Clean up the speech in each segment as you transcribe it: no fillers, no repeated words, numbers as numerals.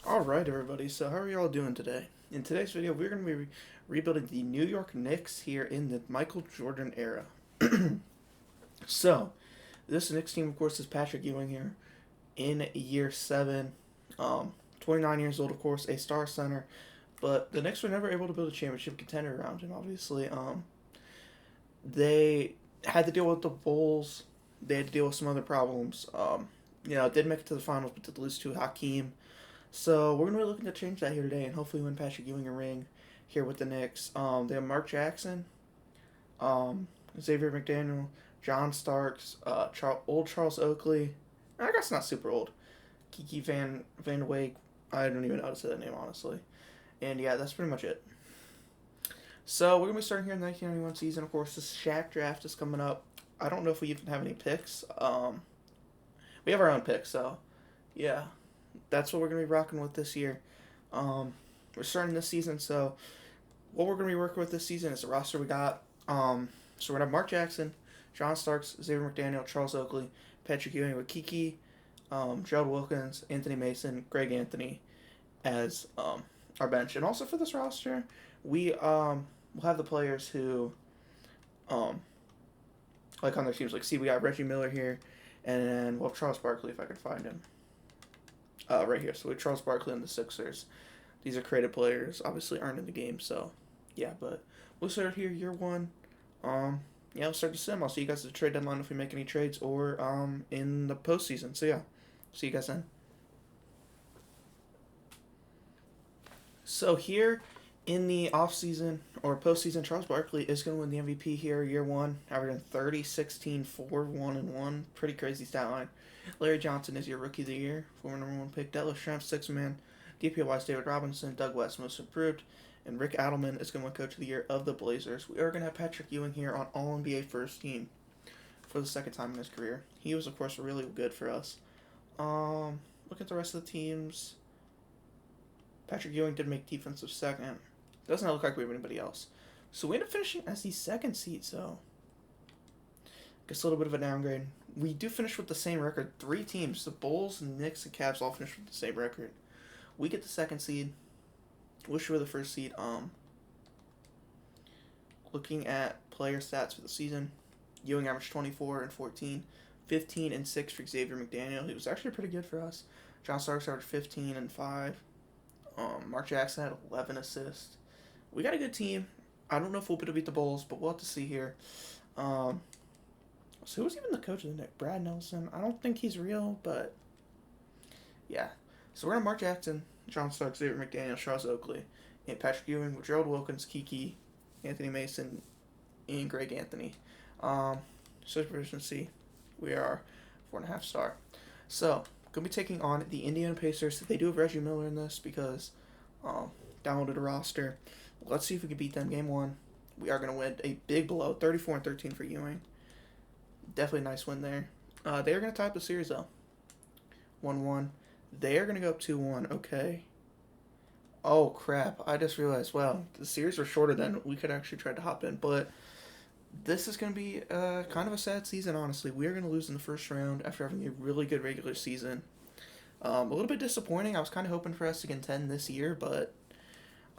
Alright everybody, so how are y'all doing today? In today's video, we're going to be rebuilding the New York Knicks here in the Michael Jordan era. So, this Knicks team, of course, is Patrick Ewing here in year 7. 29 years old, of course, a star center. But the Knicks were never able to build a championship contender around him, obviously. They had to deal with the Bulls. They had to deal with some other problems. Did make it to the finals, but did lose to Hakeem. So we're gonna be looking to change that here today, and hopefully win Patrick Ewing a ring here with the Knicks. They have Mark Jackson, Xavier McDaniel, John Starks, old Charles Oakley. I guess not super old. Kiki Van Wake. I don't even know how to say that name honestly. And yeah, that's pretty much it. So we're gonna be starting here in the 1991 season. Of course, this Shaq draft is coming up. I don't know if we even have any picks. We have our own picks, so yeah, that's what we're going to be rocking with this year. We're starting this season, so what we're going to be working with this season is the roster we got. So we're going to have Mark Jackson, John Starks, Xavier McDaniel, Charles Oakley, Patrick Ewing with Kiki, Gerald Wilkins, Anthony Mason, Greg Anthony as our bench. And also for this roster, we will have the players who, like on their teams, like see we got Reggie Miller here, and then we'll have Charles Barkley if I can find him. Right here. So we have Charles Barkley on the Sixers. These are creative players, obviously aren't in the game, so yeah, but we'll start here year 1. We'll start the sim. I'll see you guys at the trade deadline if we make any trades or in the postseason. So yeah, see you guys then. So here in the offseason or postseason, Charles Barkley is going to win the MVP here year 1, averaging 30, 16, 4, 1, and 1. Pretty crazy stat line. Larry Johnson is your Rookie of the Year, former number 1 pick. Detlef Schrempf, 6th man. DPOY's David Robinson. Doug West, Most Improved. And Rick Adelman is going to win Coach of the Year of the Blazers. We are going to have Patrick Ewing here on All-NBA First Team for the second time in his career. He was, of course, really good for us. Look at the rest of the teams. Patrick Ewing did make defensive second. Doesn't look like we have anybody else. So we end up finishing as the 2nd seed, so guess a little bit of a downgrade. We do finish with the same record. 3 teams, the Bulls, Knicks, and Cavs all finish with the same record. We get the 2nd seed. Wish we were the 1st seed. Looking at player stats for the season, Ewing averaged 24 and 14, 15 and 6 for Xavier McDaniel. He was actually pretty good for us. John Starks averaged 15 and 5. Mark Jackson had 11 assists. We got a good team. I don't know if we'll be able to beat the Bulls, but we'll have to see here. So who's even the coach of the Knicks? Brad Nelson. I don't think he's real, but yeah. So we're going to Mark Jackson, John Starks, Xavier McDaniel, Charles Oakley, and Patrick Ewing with Gerald Wilkins, Kiki, Anthony Mason, and Greg Anthony. So proficiency, we are 4.5 star. So going to be taking on the Indiana Pacers. They do have Reggie Miller in this because downloaded a roster. Let's see if we can beat them game 1. We are going to win a big blow, 34 and 13 for Ewing. Definitely a nice win there. They are going to tie up the series, though. 1-1. They are going to go up 2-1. Okay. Oh, crap. I just realized, wow, the series were shorter than we could actually try to hop in. But this is going to be kind of a sad season, honestly. We are going to lose in the first round after having a really good regular season. A little bit disappointing. I was kind of hoping for us to contend this year, but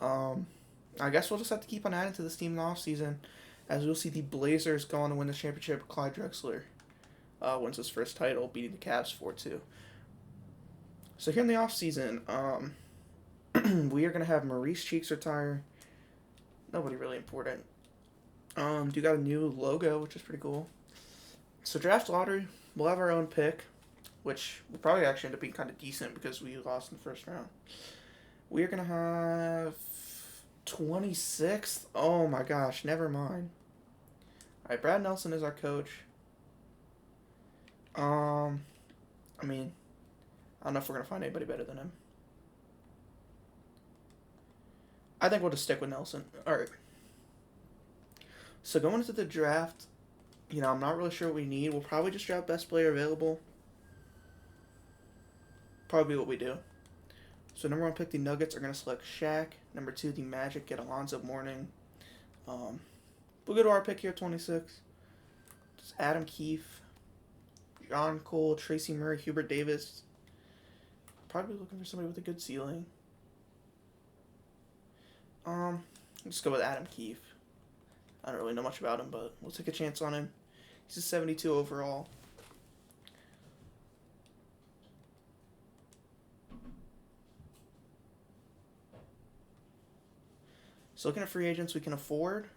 I guess we'll just have to keep on adding to this team in the offseason, as we'll see the Blazers go on to win the championship. Clyde Drexler wins his first title, beating the Cavs 4-2. So here in the offseason, we are going to have Maurice Cheeks retire. Nobody really important. Do got a new logo, which is pretty cool. So draft lottery, we'll have our own pick, which will probably actually end up being kind of decent because we lost in the first round. We are going to have 26th. Oh my gosh, never mind. Alright, Brad Nelson is our coach. I mean, I don't know if we're going to find anybody better than him. I think we'll just stick with Nelson. Alright. So going into the draft, I'm not really sure what we need. We'll probably just draft best player available. Probably what we do. So number 1 pick, the Nuggets are going to select Shaq. Number 2, the Magic get Alonzo Mourning. We'll go to our pick here, 26. Just Adam Keefe, John Cole, Tracy Murray, Hubert Davis. probably looking for somebody with a good ceiling. Let's go with Adam Keefe. I don't really know much about him, but we'll take a chance on him. He's a 72 overall. So looking at free agents we can afford.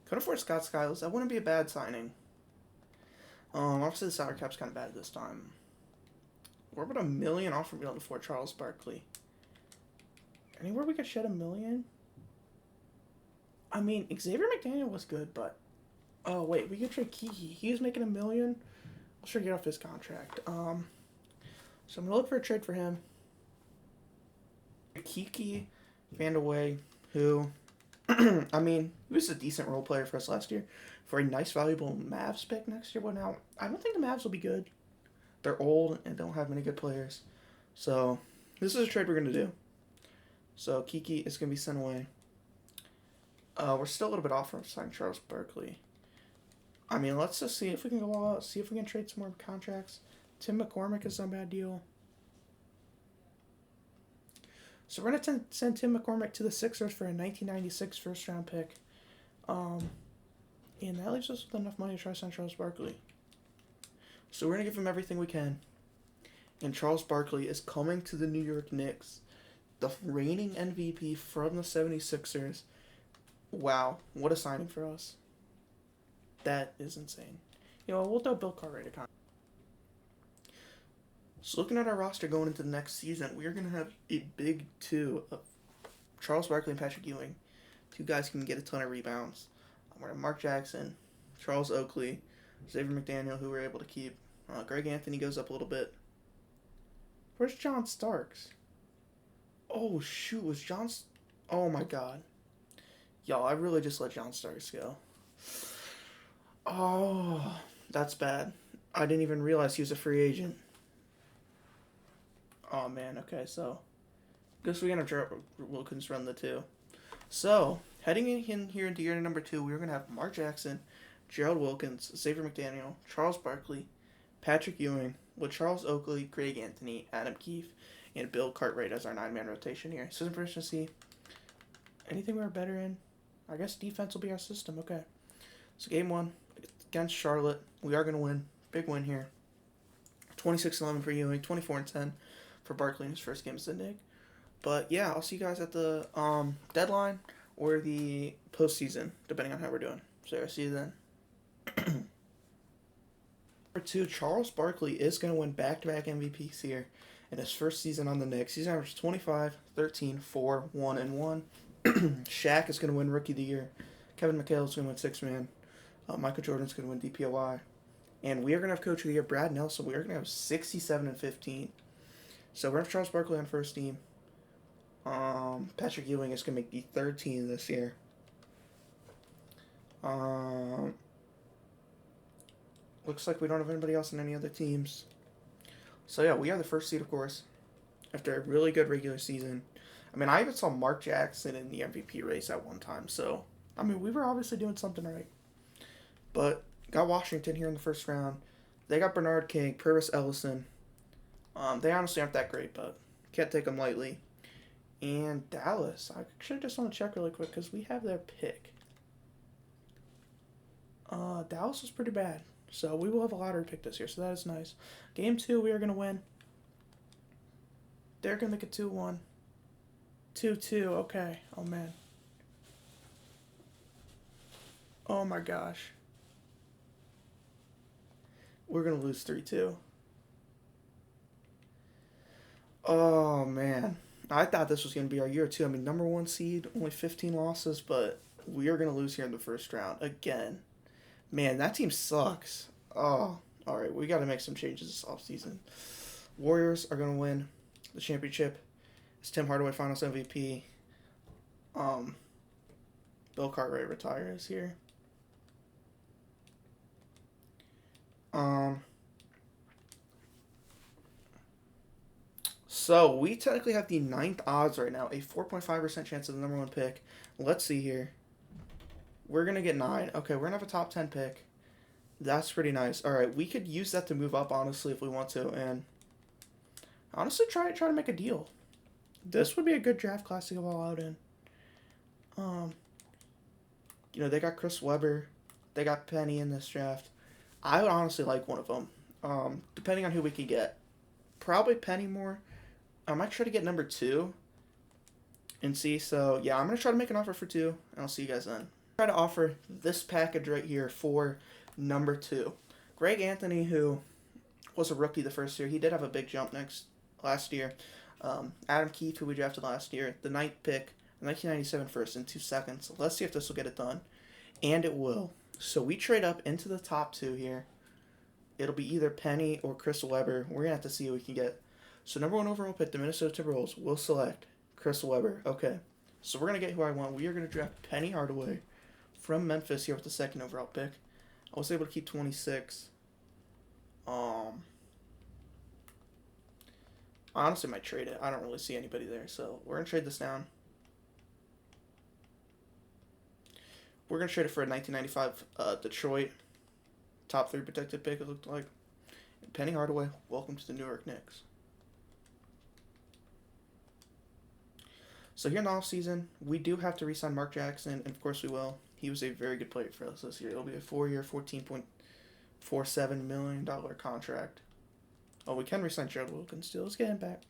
Could afford Scott Skiles. That wouldn't be a bad signing. Obviously the salary cap's kind of bad this time. What about $1 million off from being able to afford Charles Barkley? Anywhere we could shed $1 million? I mean, Xavier McDaniel was good, but... Oh, wait, we could trade Kiki. He was making $1 million. I'll sure get off his contract. So I'm going to look for a trade for him. Kiki Vandaway, who... I mean, he was a decent role player for us last year. For a nice, valuable Mavs pick next year. But now, I don't think the Mavs will be good. They're old and don't have many good players. So, this is a trade we're going to do. So, Kiki is going to be sent away. We're still a little bit off from signing Charles Barkley. I mean, let's just see if we can go out, see if we can trade some more contracts. Tim McCormick is not a bad deal. So we're going to send Tim McCormick to the Sixers for a 1996 first-round pick. And that leaves us with enough money to try to sign Charles Barkley. So we're going to give him everything we can. And Charles Barkley is coming to the New York Knicks. The reigning MVP from the 76ers. Wow, what a signing for us. That is insane. You know, we'll throw Bill Cartwright a contract. So looking at our roster going into the next season, we are going to have a big two of Charles Barkley and Patrick Ewing. Two guys who can get a ton of rebounds. We're going to have Mark Jackson, Charles Oakley, Xavier McDaniel, who we're able to keep. Greg Anthony goes up a little bit. Where's John Starks? Oh, shoot. Was John... Oh, my God. Y'all, I really just let John Starks go. Oh, that's bad. I didn't even realize he was a free agent. Oh, man. Okay, so guess we're going to have Wilkins run the two. So, heading in here into year number 2, we're going to have Mark Jackson, Gerald Wilkins, Xavier McDaniel, Charles Barkley, Patrick Ewing, with Charles Oakley, Greg Anthony, Adam Keefe, and Bill Cartwright as our 9-man rotation here. System proficiency. Anything we're better in? I guess defense will be our system. Okay. So, game 1 against Charlotte. We are going to win. Big win here. 26-11 for Ewing, 24-10 for Barkley in his first game as the Knick. But yeah, I'll see you guys at the deadline or the postseason, depending on how we're doing. So I'll see you then. Number 2, Charles Barkley is going to win back-to-back MVPs here in his first season on the Knicks. He's averaged 25, 13, 4, 1, and 1. Shaq is going to win Rookie of the Year. Kevin McHale is going to win Sixth Man. Michael Jordan's going to win DPOI. And we are going to have Coach of the Year, Brad Nelson. We are going to have 67 and 15. So we're going to have Charles Barkley on first team. Patrick Ewing is going to make the third team this year. Looks like we don't have anybody else in any other teams. So yeah, we are the first seed, of course, after a really good regular season. I mean, I even saw Mark Jackson in the MVP race at one time. So, I mean, we were obviously doing something right. But got Washington here in the first round. They got Bernard King, Purvis Ellison. They honestly aren't that great, but can't take them lightly. And Dallas. I actually just want to check really quick because we have their pick. Dallas was pretty bad. So we will have a lottery pick this year, so that is nice. Game 2, we are going to win. They're going to make it 2-1. 2-2, okay. Oh, man. Oh, my gosh. We're going to lose 3-2. Oh, man. I thought this was going to be our year, too. I mean, number 1 seed, only 15 losses, but we are going to lose here in the first round again. Man, that team sucks. Oh, all right. We got to make some changes this offseason. Warriors are going to win the championship. It's Tim Hardaway Finals MVP. Bill Cartwright retires here. So we technically have the 9th odds right now, a 4.5% chance of the number 1 pick. Let's see here. We're going to get 9. Okay, we're going to have a top 10 pick. That's pretty nice. All right, we could use that to move up, honestly, if we want to. And Honestly, try to make a deal. This would be a good draft class to go all out in. Um, they got Chris Webber, they got Penny in this draft. I would honestly like one of them. Depending on who we could get, probably Penny more. I might try to get number two and see. So yeah, I'm gonna try to make an offer for two, and I'll see you guys then. Try to offer this package right here for number two. Greg Anthony, who was a rookie the first year, he did have a big jump last year. Adam Keefe, who we drafted last year, the ninth pick, 1997 first in 2 seconds. Let's see if this will get it done, and it will. So we trade up into the top two here. It'll be either Penny or Chris Webber. We're gonna have to see who we can get. So number one overall pick, the Minnesota Timberwolves will select Chris Webber. Okay, so we're gonna get who I want. We are gonna draft Penny Hardaway from Memphis here with the second overall pick. I was able to keep 26. I honestly might trade it. I don't really see anybody there, so we're gonna trade this down. We're gonna trade it for a 1995 Detroit top 3 protected pick. It looked like. And Penny Hardaway, welcome to the New York Knicks. So here in the offseason, we do have to re-sign Mark Jackson, and of course we will. He was a very good player for us this year. It'll be a 4-year, $14.47 million contract. Oh, we can re-sign Gerald Wilkins still. Let's get him back.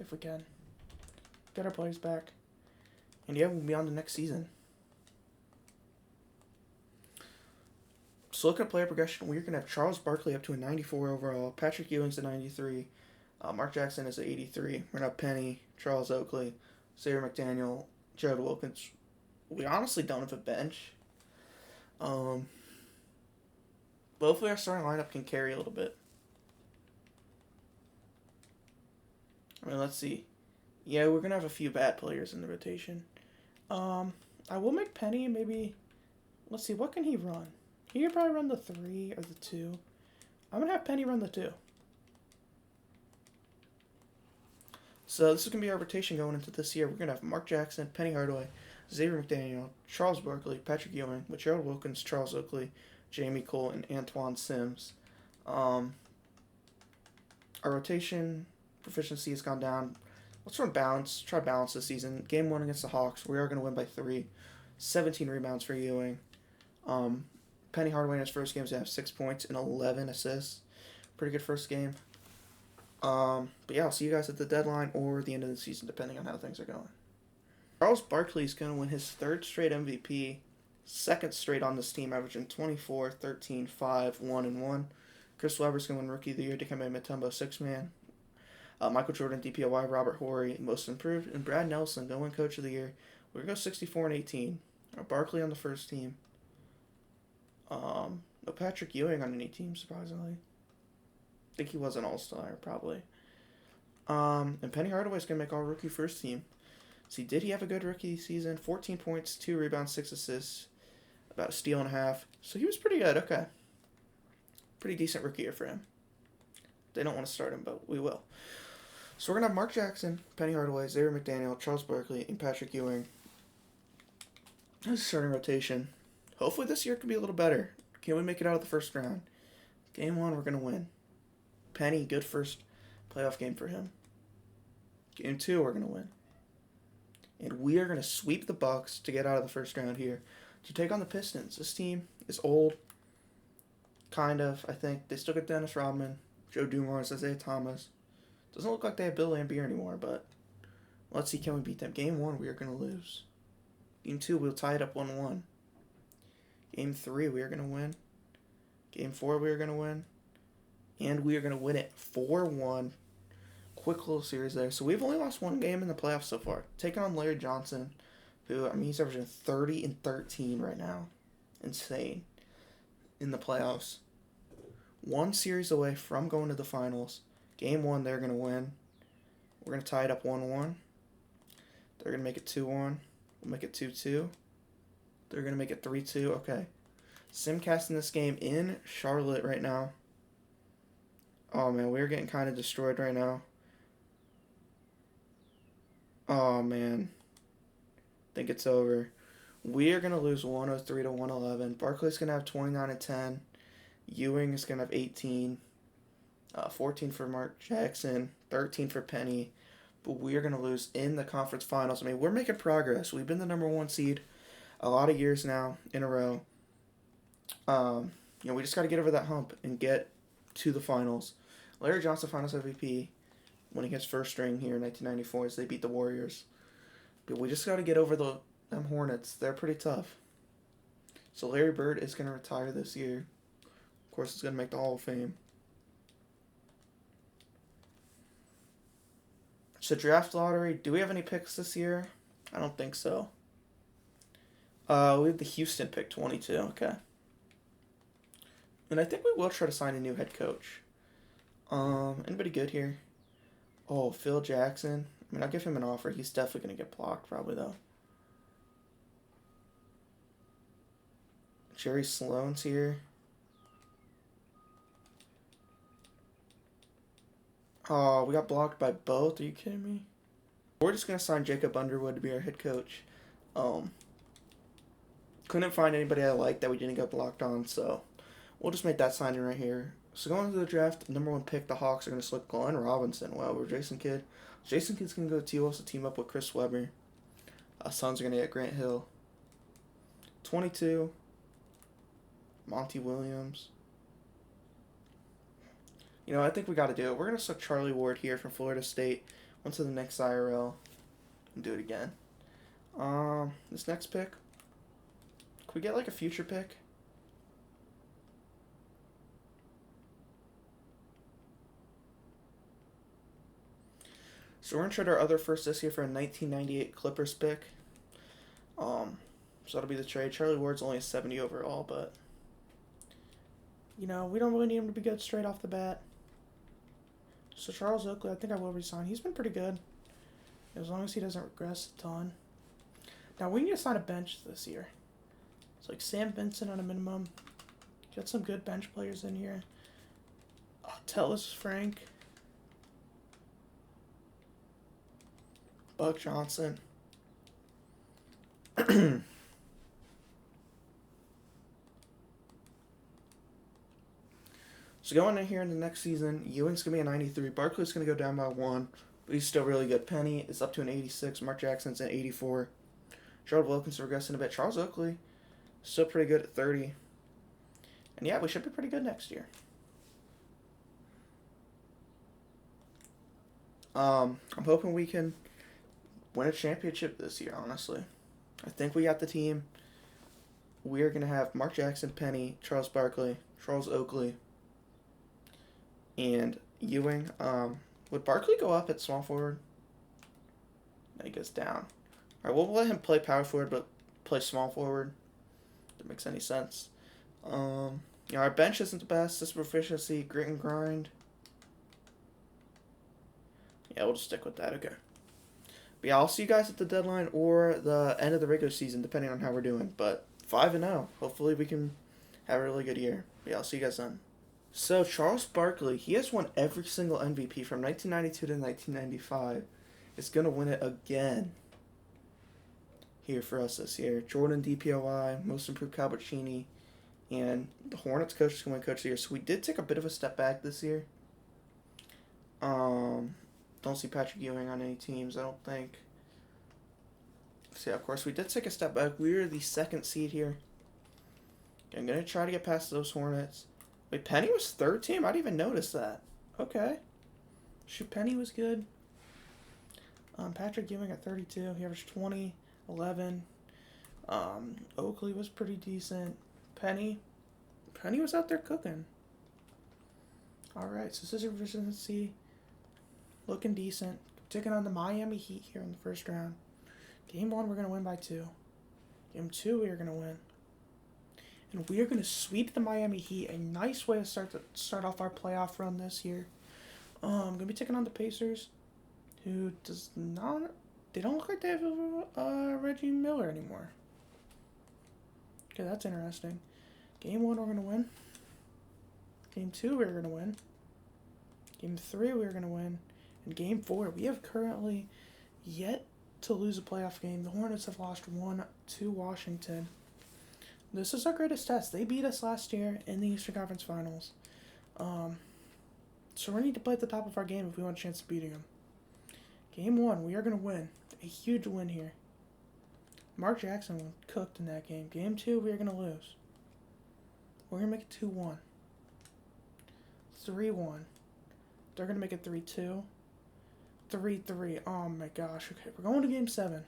If we can. Get our players back. And yeah, we'll be on to next season. So looking at player progression, we're going to have Charles Barkley up to a 94 overall. Patrick Ewing's a 93. Mark Jackson is a 83. We're going to have Penny, Charles Oakley, Xavier McDaniel, Gerald Wilkins. We honestly don't have a bench. But hopefully our starting lineup can carry a little bit. I mean, let's see. Yeah, we're going to have a few bad players in the rotation. I will make Penny maybe... Let's see, what can he run? He could probably run the 3 or the 2. I'm going to have Penny run the 2. So this is going to be our rotation going into this year. We're going to have Mark Jackson, Penny Hardaway, Xavier McDaniel, Charles Barkley, Patrick Ewing, with Gerald Wilkins, Charles Oakley, Jamie Cole, and Antoine Sims. Our rotation proficiency has gone down. Let's try to balance this season. Game 1 against the Hawks, we are going to win by 3. 17 rebounds for Ewing. Penny Hardaway in his first game is going to have 6 points and 11 assists. Pretty good first game. But yeah, I'll see you guys at the deadline or the end of the season, depending on how things are going. Charles Barkley is going to win his 3rd straight MVP, 2nd straight on this team, averaging 24, 13, 5, 1, and 1. Chris Webber's going to win Rookie of the Year, Dikembe Mutombo, 6-man. Michael Jordan, DPOY, Robert Horry, Most Improved, and Brad Nelson going to win Coach of the Year. We're going to go 64 and 18. Barkley on the first team. No Patrick Ewing on any team, surprisingly. I think he was an all-star, probably. And Penny Hardaway's going to make all-rookie first team. See, did he have a good rookie season? 14 points, 2 rebounds, 6 assists, about a steal and a half. So he was pretty good, okay. Pretty decent rookie year for him. They don't want to start him, but we will. So we're going to have Mark Jackson, Penny Hardaway, Xavier McDaniel, Charles Barkley, and Patrick Ewing. This is starting rotation. Hopefully this year could be a little better. Can we make it out of the first round? Game 1, we're going to win. Penny, good first playoff game for him. Game 2, we're going to win. And we are going to sweep the Bucks to get out of the first round here to take on the Pistons. This team is old, kind of, I think. They still got Dennis Rodman, Joe Dumars, Isaiah Thomas. Doesn't look like they have Bill Laimbeer anymore, but let's see, can we beat them? Game 1, we are going to lose. Game 2, we'll tie it up 1-1. Game 3, we are going to win. Game 4, we are going to win. And we are going to win it 4-1. Quick little series there. So we've only lost 1 game in the playoffs so far. Taking on Larry Johnson, who, I mean, he's averaging 30 and 13 right now. Insane. In the playoffs. 1 series away from going to the finals. Game 1, they're going to win. We're going to tie it up 1-1. They're going to make it 2-1. We'll make it 2-2. They're going to make it 3-2. Okay. Simcasting this game in Charlotte right now. Oh, man, we're getting kind of destroyed right now. Oh, man. I think it's over. We are going to lose 103 to 111. Barkley's going to have 29 and 10. Ewing is going to have 18. 14 for Mark Jackson, 13 for Penny. But we are going to lose in the conference finals. I mean, we're making progress. We've been the number one seed a lot of years now in a row. We just got to get over that hump and get to the finals. Larry Johnson, Finals MVP, when he gets first string here in 1994 as they beat the Warriors. But we just got to get over them Hornets. They're pretty tough. So Larry Bird is going to retire this year. Of course, he's going to make the Hall of Fame. So draft lottery, do we have any picks this year? I don't think so. We have the Houston pick 22, okay. And I think we will try to sign a new head coach. Anybody good here? Oh, Phil Jackson. I mean, I'll give him an offer. He's definitely going to get blocked, probably, though. Jerry Sloan's here. Oh, we got blocked by both. Are you kidding me? We're just going to sign Jacob Underwood to be our head coach. Couldn't find anybody I liked that we didn't get blocked on, so we'll just make that signing right here. So going into the draft, number one pick, the Hawks are going to select Glenn Robinson. Wow, we're Jason Kidd. Jason Kidd's going to go to T-Wolves to team up with Chris Webber. Suns are going to get Grant Hill. 22, Monty Williams. I think we got to do it. We're going to select Charlie Ward here from Florida State. Went to the next IRL. And do it again. This next pick. Could we get like a future pick? So we're going to trade our other first this year for a 1998 Clippers pick. So that'll be the trade. Charlie Ward's only a 70 overall, but we don't really need him to be good straight off the bat. So Charles Oakley, I think I will resign. He's been pretty good, as long as he doesn't regress a ton. Now we need to sign a bench this year. It's like Sam Vincent on a minimum. Get some good bench players in here. Tellis Frank. Buck Johnson. So going in here in the next season, Ewing's going to be a 93. Barkley's going to go down by 1, but he's still really good. Penny is up to an 86. Mark Jackson's an 84. Gerald Wilkins regressing a bit. Charles Oakley, still pretty good at 30. And yeah, we should be pretty good next year. I'm hoping we can win a championship this year, honestly. I think we got the team. We're going to have Mark Jackson, Penny, Charles Barkley, Charles Oakley, and Ewing. Would Barkley go up at small forward? No, he goes down. All right, we'll let him play power forward, but play small forward. That makes any sense. Our bench isn't the best. This proficiency, grit and grind. Yeah, we'll just stick with that. Okay. But yeah, I'll see you guys at the deadline or the end of the regular season, depending on how we're doing. But 5-0. Hopefully we can have a really good year. But yeah, I'll see you guys then. So Charles Barkley, he has won every single MVP from 1992 to 1995. Is going to win it again here for us this year. Jordan DPOI, Most Improved Calbertini, and the Hornets coach is going to win Coach of the Year. So we did take a bit of a step back this year. Don't see Patrick Ewing on any teams, I don't think. So yeah, of course, we did take a step back. We were the second seed here. I'm going to try to get past those Hornets. Wait, Penny was third team? I didn't even notice that. Okay. Shoot, Penny was good. Patrick Ewing at 32. He averaged 20, 11. Oakley was pretty decent. Penny was out there cooking. Alright, so scissor efficiency. Looking decent. Taking on the Miami Heat here in the first round. Game 1, we're going to win by 2. Game 2, we are going to win. And we are going to sweep the Miami Heat. A nice way to start off our playoff run this year. Going to be taking on the Pacers, who does not... They don't look like they have Reggie Miller anymore. Okay, that's interesting. Game 1, we're going to win. Game 2, we're going to win. Game 3, we're going to win. And Game 4, we have currently yet to lose a playoff game. The Hornets have lost 1 to Washington. This is our greatest test. They beat us last year in the Eastern Conference Finals. So we need to play at the top of our game if we want a chance of beating them. Game 1, we are going to win. A huge win here. Mark Jackson cooked in that game. Game 2, we are going to lose. We're going to make it 2-1. 3-1. They're going to make it 3-2. 3-3. Oh my gosh. Okay, we're going to Game 7.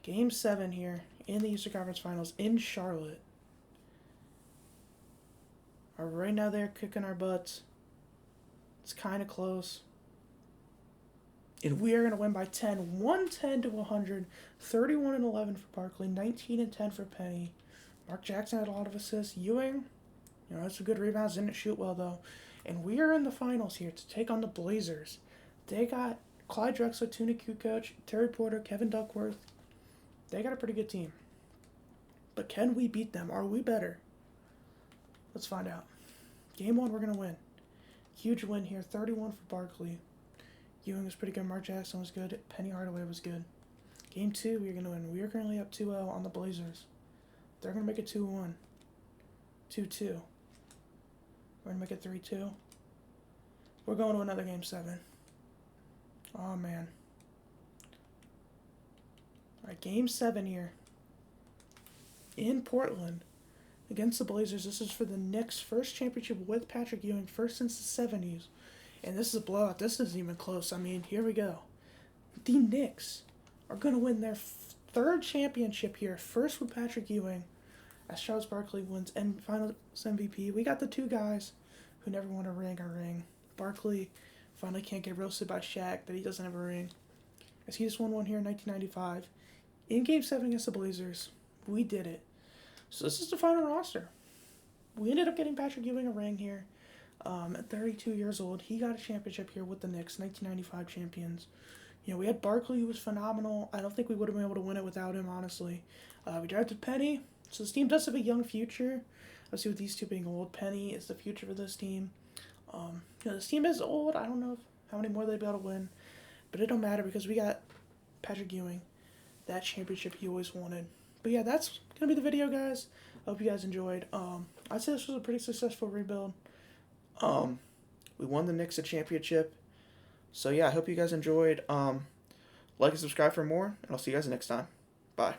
Game 7 here in the Eastern Conference Finals in Charlotte. Right now they're kicking our butts. It's kind of close. And we are going to win by 10. 110-100. 31-11 for Barkley. 19-10 for Penny. Mark Jackson had a lot of assists. Ewing, had some good rebounds. Didn't shoot well, though. And we are in the finals here to take on the Blazers. They got Clyde Drexler, Tuna Kukoc, Terry Porter, Kevin Duckworth. They got a pretty good team. But can we beat them? Are we better? Let's find out. Game 1, we're going to win. Huge win here. 31 for Barkley. Ewing was pretty good. Mark Jackson was good. Penny Hardaway was good. Game 2, we're going to win. We are currently up 2-0 on the Blazers. They're going to make it 2-1. 2-2. We're going to make it 3-2. We're going to another Game 7. Oh, man. All right, Game 7 here. In Portland. Against the Blazers. This is for the Knicks' first championship with Patrick Ewing. First since the 70s. And this is a blowout. This isn't even close. I mean, here we go. The Knicks are going to win their third championship here. First with Patrick Ewing. As Charles Barkley wins and Finals MVP. We got the two guys who never won a ring. Barkley finally can't get roasted by Shaq that he doesn't have a ring. As he just won one here in 1995. In Game 7 against the Blazers. We did it. So this is the final roster. We ended up getting Patrick Ewing a ring here. At 32 years old, he got a championship here with the Knicks, 1995 champions. We had Barkley, who was phenomenal. I don't think we would have been able to win it without him, honestly. We drafted Penny, so this team does have a young future. Obviously, with these two being old, Penny is the future for this team. This team is old. I don't know how many more they'll be able to win, but it don't matter because we got Patrick Ewing, that championship he always wanted. But yeah, that's gonna be the video, guys. I hope you guys enjoyed. I'd say this was a pretty successful rebuild. We won the Knicks a championship. So yeah, I hope you guys enjoyed. Like and subscribe for more, and I'll see you guys next time. Bye.